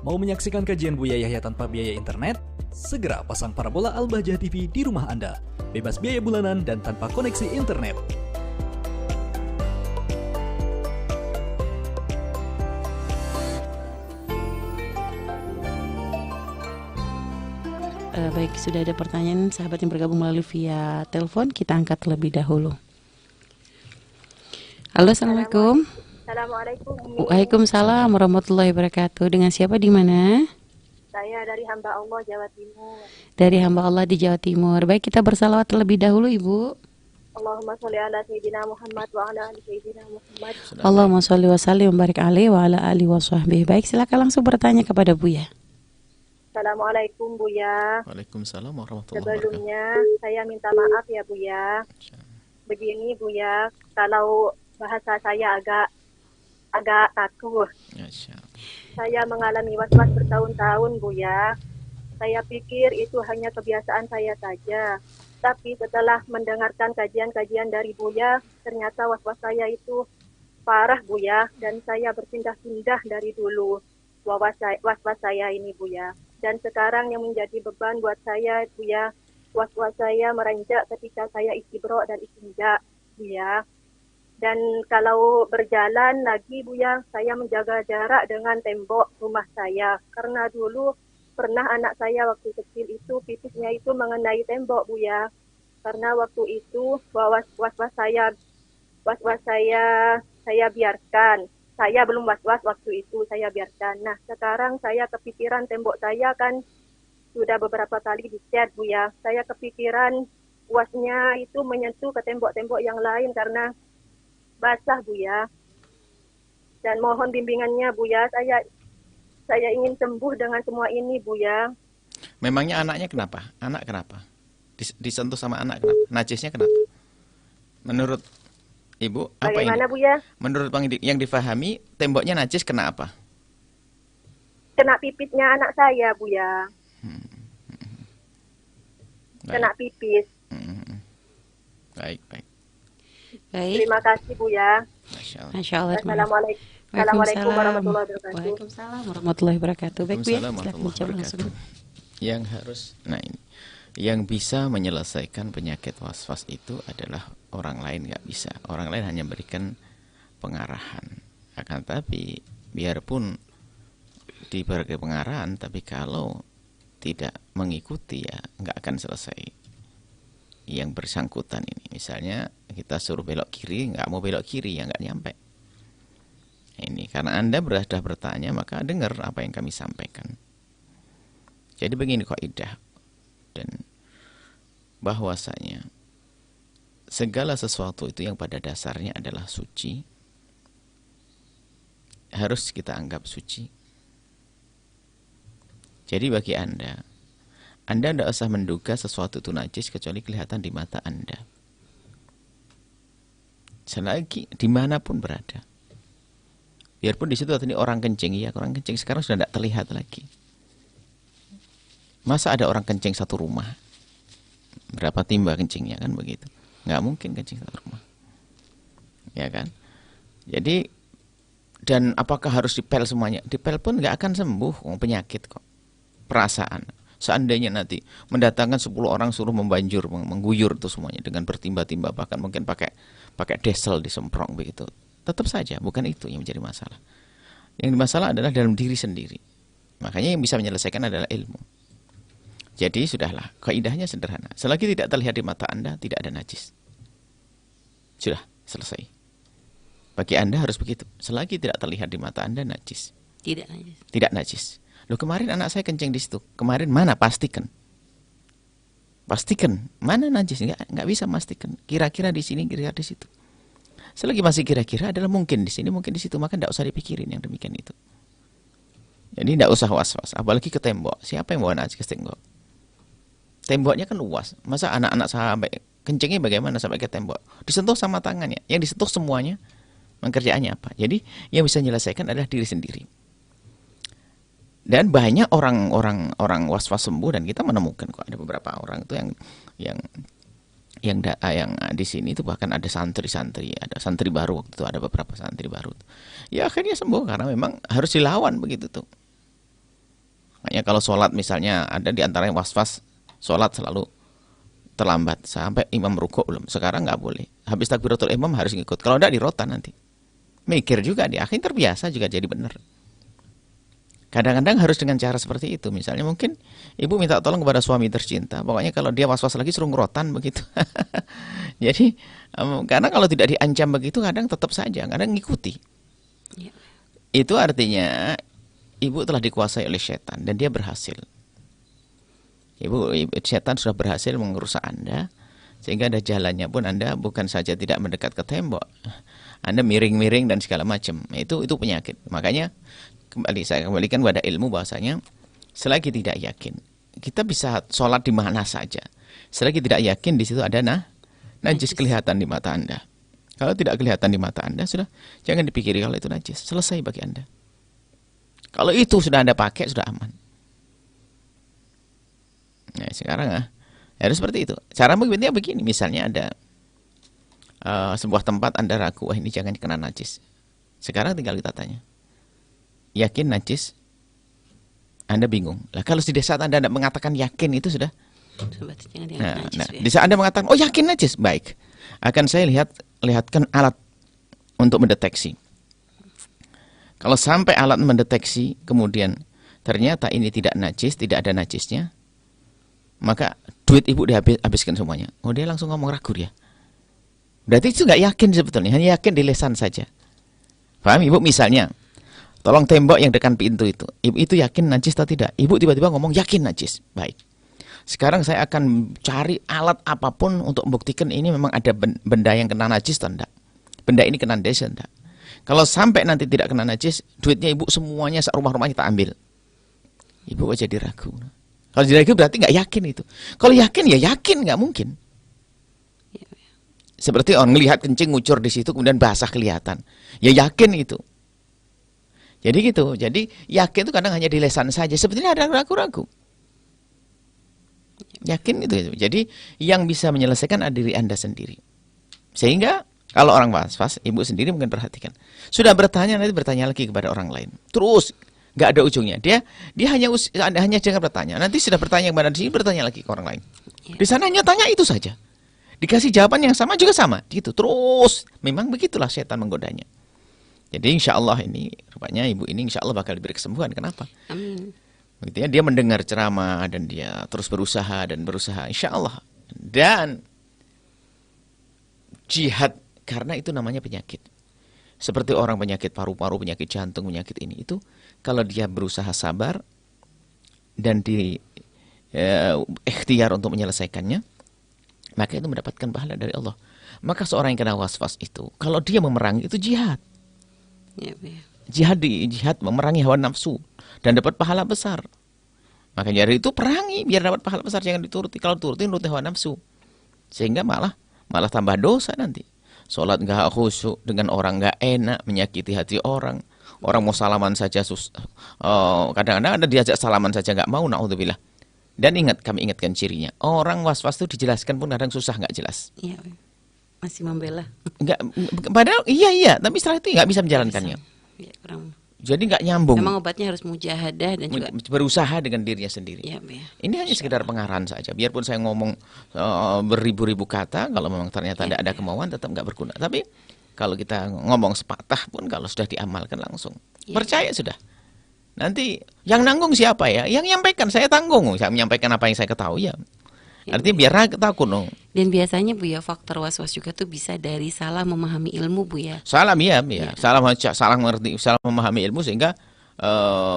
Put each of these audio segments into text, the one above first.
Mau menyaksikan kajian Buya Yahya tanpa biaya internet? Segera pasang parabola Al-Bahjah TV di rumah Anda. Bebas biaya bulanan dan tanpa koneksi internet. Baik, sudah ada pertanyaan sahabat yang bergabung melalui via telepon. Kita angkat terlebih dahulu. Halo, Assalamualaikum. Assalamualaikum. Waalaikumsalam warahmatullahi wabarakatuh. Dengan siapa di mana? Saya dari hamba Allah Jawa Timur. Dari hamba Allah di Jawa Timur. Baik, kita bersalawat terlebih dahulu, Ibu. Allahumma sholli ala sayyidina Muhammad wa ala ali sayyidina Muhammad. Allahumma sholli wa sallim wa barik alaihi wa ala alihi wa sahbihi. Baik, silakan langsung bertanya kepada Buya. Assalamualaikum Buya. Waalaikumsalam warahmatullahi wabarakatuh. Sebelumnya saya minta maaf ya Buya. Begini Buya, kalau bahasa saya agak kaku. Saya mengalami was-was bertahun-tahun Buya. Saya pikir itu hanya kebiasaan saya saja. Tapi setelah mendengarkan kajian-kajian dari Buya, ternyata was-was saya itu parah Buya. Dan saya berpindah-pindah dari dulu was-was saya ini Buya. Dan sekarang yang menjadi beban buat saya Buya, was-was saya merenjak ketika saya istibro dan istinja Buya. Dan kalau berjalan lagi Buya, saya menjaga jarak dengan tembok rumah saya. Karena dulu pernah anak saya waktu kecil itu pipisnya itu mengenai tembok Buya. Karena waktu itu was-was saya biarkan. Saya belum was-was waktu itu, saya biarkan. Nah, sekarang saya kepikiran tembok saya kan sudah beberapa kali dicat Buya. Saya kepikiran wasnya itu menyentuh ke tembok-tembok yang lain karena basah Buya. Dan mohon bimbingannya Buya, saya ingin sembuh dengan semua ini Buya. Memangnya anaknya kenapa? Anak kenapa? Disentuh sama anak kenapa? Najisnya kenapa? Menurut Ibu, apa bagaimana ini? Buya? Menurut yang difahami, temboknya najis kenapa? Kena pipitnya anak saya Buya. Kena pipis. Baik. Baik. Terima kasih Buya. Masya Allah. Assalamualaikum warahmatullahi wabarakatuh. Waalaikumsalam warahmatullahi wabarakatuh. Baik Buya, silakan menjawab langsung. Yang bisa menyelesaikan penyakit was-was itu adalah orang lain, nggak bisa. Orang lain hanya berikan pengarahan. Akan tapi biarpun diberi pengarahan, tapi kalau tidak mengikuti ya nggak akan selesai. Yang bersangkutan ini, misalnya kita suruh belok kiri, nggak mau belok kiri ya nggak nyampe. Ini karena Anda sudah bertanya, maka dengar apa yang kami sampaikan. Jadi begini kaidah, dan bahwasanya segala sesuatu itu yang pada dasarnya adalah suci harus kita anggap suci. Jadi bagi Anda tidak usah menduga sesuatu itu najis kecuali kelihatan di mata Anda. Selagi dimanapun berada, biarpun di situ tadi orang kencing, ya orang kencing sekarang sudah tidak terlihat lagi. Masa ada orang kencing satu rumah? Berapa timba kencingnya kan begitu? Nggak mungkin kencing satu rumah. Ya kan? Jadi, dan apakah harus dipel semuanya? Dipel pun nggak akan sembuh penyakit kok. Perasaan. Seandainya nanti mendatangkan 10 orang suruh membanjur, mengguyur itu semuanya dengan bertimba-timba, bahkan mungkin pakai desel disemprong begitu. Tetap saja bukan itu yang menjadi masalah. Yang masalah adalah dalam diri sendiri. Makanya yang bisa menyelesaikan adalah ilmu. Jadi sudahlah, kaidahnya sederhana. Selagi tidak terlihat di mata Anda, tidak ada najis. Sudah, selesai. Bagi Anda harus begitu. Selagi tidak terlihat di mata Anda, najis. Tidak najis. Loh, kemarin anak saya kencing di situ. Kemarin mana? Pastikan. Mana najis? Nggak bisa pastikan. Kira-kira di sini, kira-kira di situ. Selagi masih kira-kira adalah mungkin di sini, mungkin di situ. Maka nggak usah dipikirin yang demikian itu. Jadi nggak usah was-was. Apalagi ke tembok. Siapa yang bawa najis ke tembok? Temboknya kan luas. Masa anak-anak sampai kencingnya bagaimana sampai ke tembok? Disentuh sama tangannya. Yang disentuh semuanya, kerjaannya apa? Jadi yang bisa menyelesaikan adalah diri sendiri. Dan banyak orang was-was sembuh, dan kita menemukan kok ada beberapa orang itu yang di sini itu bahkan ada santri-santri, ada santri baru waktu itu, ada beberapa santri baru. Ya akhirnya sembuh karena memang harus dilawan begitu tuh. Makanya kalau sholat misalnya ada di antara yang was-was, sholat selalu terlambat sampai imam rukuk belum. Sekarang nggak boleh. Habis takbiratul ihram harus ngikut. Kalau enggak dirotan nanti. Mikir juga dia, akhirnya terbiasa juga jadi benar. Kadang-kadang harus dengan cara seperti itu. Misalnya mungkin ibu minta tolong kepada suami tercinta. Pokoknya kalau dia was-was lagi suruh ngerotan begitu. Jadi karena kalau tidak diancam begitu kadang tetap saja, kadang ngikuti. Ya. Itu artinya ibu telah dikuasai oleh setan dan dia berhasil. Setan sudah berhasil mengerusak Anda sehingga ada jalannya pun Anda bukan saja tidak mendekat ke tembok, Anda miring-miring dan segala macam. Itu penyakit. Makanya saya kembalikan pada ilmu bahwasanya selagi tidak yakin, kita bisa sholat di mana saja. Selagi tidak yakin di situ ada najis kelihatan di mata Anda. Kalau tidak kelihatan di mata Anda, sudah jangan dipikiri kalau itu najis. Selesai bagi Anda. Kalau itu sudah Anda pakai, sudah aman. Nah, sekarang harus seperti itu. Cara begini, misalnya ada sebuah tempat Anda ragu, wah ini jangan kena najis. Sekarang tinggal kita tanya, yakin najis? Anda bingung. Lah kalau di saat Anda mengatakan yakin itu sudah. Di saat Anda mengatakan, oh yakin najis, baik. Akan saya lihatkan alat untuk mendeteksi. Kalau sampai alat mendeteksi, kemudian ternyata ini tidak najis, tidak ada najisnya, maka duit ibu dihabiskan semuanya. Oh dia langsung ngomong ragu dia. Berarti itu nggak yakin sebetulnya, hanya yakin di lisan saja. Paham ibu? Misalnya, tolong tembok yang dekat pintu itu. Ibu itu yakin najis atau tidak? Ibu tiba-tiba ngomong yakin najis. Baik. Sekarang saya akan cari alat apapun untuk membuktikan ini memang ada benda yang kena najis atau tidak. Benda ini kena najis atau tidak. Kalau sampai nanti tidak kena najis, duitnya ibu semuanya rumah-rumahnya kita ambil. Ibu jadi ragu. Kalau jadi ragu berarti nggak yakin itu. Kalau yakin ya yakin, nggak mungkin. Seperti orang melihat kencing ngucur di situ kemudian basah kelihatan. Ya yakin itu. Jadi gitu. Jadi yakin itu kadang hanya di lisan saja. Sebetulnya ada ragu-ragu. Yakin itu. Jadi yang bisa menyelesaikan adalah diri Anda sendiri. Sehingga kalau orang was-was, ibu sendiri mungkin perhatikan. Sudah bertanya, nanti bertanya lagi kepada orang lain. Terus nggak ada ujungnya. Dia hanya jangan bertanya. Nanti sudah bertanya kepada di sini, bertanya lagi ke orang lain. Di sana hanya tanya itu saja. Dikasih jawaban yang sama juga sama. Gitu. Terus memang begitulah setan menggodanya. Jadi insya Allah ini, rupanya ibu ini insya Allah bakal diberi kesembuhan. Kenapa? Amin. Begitu ya, dia mendengar ceramah dan dia terus berusaha insya Allah. Dan jihad, karena itu namanya penyakit. Seperti orang penyakit paru-paru, penyakit jantung, penyakit ini, itu kalau dia berusaha sabar dan ikhtiar untuk menyelesaikannya, maka itu mendapatkan pahala dari Allah. Maka seorang yang kena was-was itu, kalau dia memerangi itu jihad. Jihad memerangi hawa nafsu dan dapat pahala besar. Makanya dari itu perangi biar dapat pahala besar, jangan dituruti. Kalau turuti hawa nafsu, sehingga malah tambah dosa nanti. Sholat nggak khusyuk, dengan orang nggak enak, menyakiti hati orang. Orang mau salaman saja kadang-kadang ada diajak salaman saja nggak mau, naudzubillah. Dan kami ingatkan cirinya. Orang was-was itu dijelaskan pun kadang susah, nggak jelas. Iya, masih membela. Nggak, padahal iya, tapi setelah itu nggak bisa menjalankannya. Ya, kurang. Jadi nggak nyambung. Memang obatnya harus mujahadah dan juga berusaha dengan dirinya sendiri. Ya. Ini hanya sekedar pengarahan saja. Biarpun saya ngomong beribu-ribu kata, kalau memang ternyata tidak ada kemauan, tetap nggak berguna. Tapi kalau kita ngomong sepatah pun, kalau sudah diamalkan langsung, percaya sudah. Nanti yang nanggung siapa ya? Yang menyampaikan, saya tanggung. Saya menyampaikan apa yang saya ketahui ya. Artinya biar takut dong. Dan biasanya Bu ya, faktor was-was juga tuh bisa dari salah memahami ilmu Bu ya. Salah salah memahami ilmu sehingga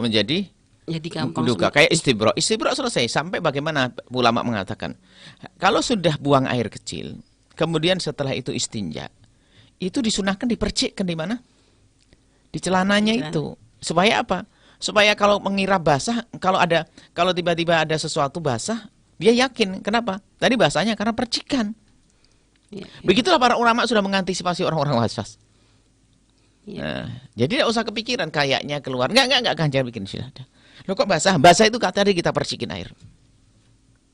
menjadi jadi gampang duga. Kayak istibra selesai. Sampai bagaimana ulama mengatakan, kalau sudah buang air kecil, kemudian setelah itu istinja, itu disunahkan dipercikkan di mana? Di celananya itu. Supaya apa? Supaya kalau mengira basah, kalau tiba-tiba ada sesuatu basah, dia yakin. Kenapa? Tadi bahasanya karena percikan. Begitulah para ulama sudah mengantisipasi orang-orang was-was. Jadi tidak usah kepikiran kayaknya keluar. Enggak, jangan bikin sudah ada. Loh kok basah? Basah itu tadi kita percikin air.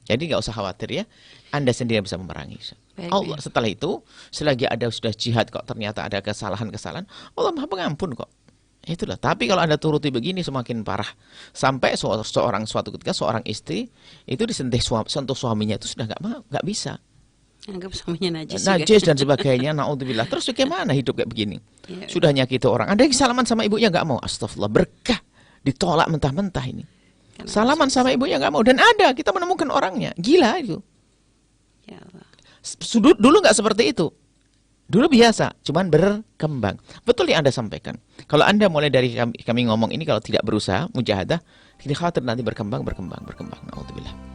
Jadi enggak usah khawatir ya. Anda sendiri bisa memerangi. Allah setelah itu, selagi ada sudah jihad kok ternyata ada kesalahan-kesalahan, Allah Maha Pengampun kok. Itulah. Tapi kalau Anda turuti begini semakin parah. Sampai suatu ketika seorang istri itu sentuh suaminya itu sudah nggak bisa. Anggap suaminya najis. Najis dan sebagainya. Naudzubillah. Terus gimana hidup kayak begini? Ya. Sudah nyakiti orang. Ada yang salaman sama ibunya nggak mau. Astagfirullah, berkah. Ditolak mentah-mentah ini. Salaman sama ibunya nggak mau. Dan ada, kita menemukan orangnya. Gila itu. Ya Allah. Dulu nggak seperti itu. Dulu biasa, cuman berkembang. Betul yang Anda sampaikan. Kalau Anda mulai dari kami ngomong ini, kalau tidak berusaha, mujahadah, ini khawatir nanti berkembang. Naudzubillah.